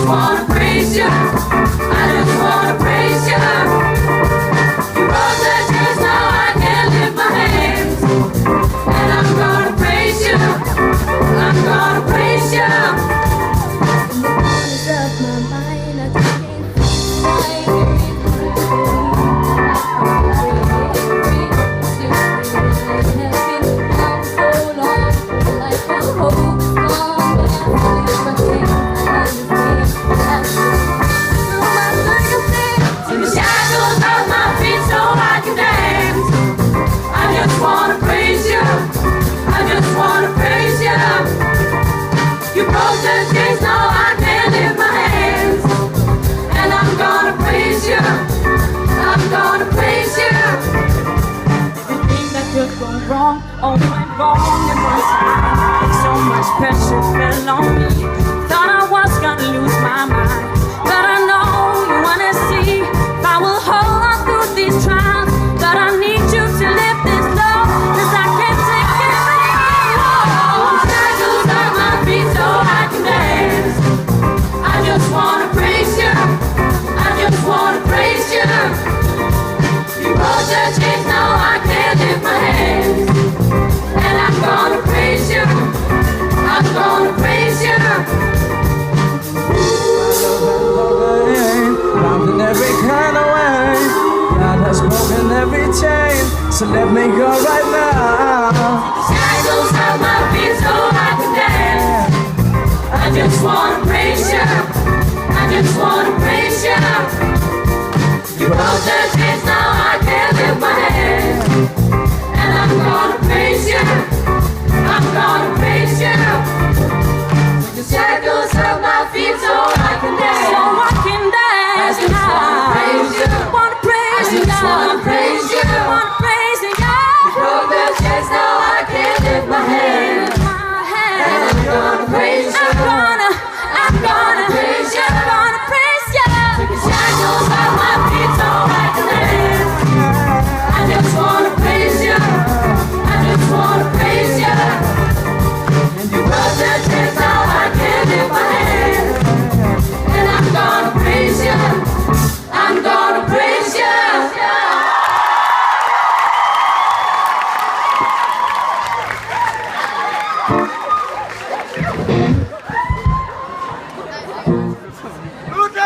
wanna praise you. I just wanna praise you. You brought the tears, now I can lift my hands. And I'm gonna praise you. I'm gonna praise you. In the corners of my mind, I just can't you broke the chains, now I can lift my hands. And I'm gonna praise you. I'm gonna praise you. Everything that could go wrong, all went wrong in my time. So much pressure fell on me. Thought I was gonna lose my mind. But I know you wanna see if I will hold on through these trials. But I need you to lift this load, 'cause I can't take it anymore. Shackles on my feet so I can dance. I just wanna praise you. I just wanna praise you. You broke the chains, now I can lift my hands. And I'm gonna praise you. I'm gonna praise you. Bound in every kind of way. God has broken every chain, so let me go right now. Shackles on my feet so I can dance. I just wanna praise you. I just wanna praise you. You broke the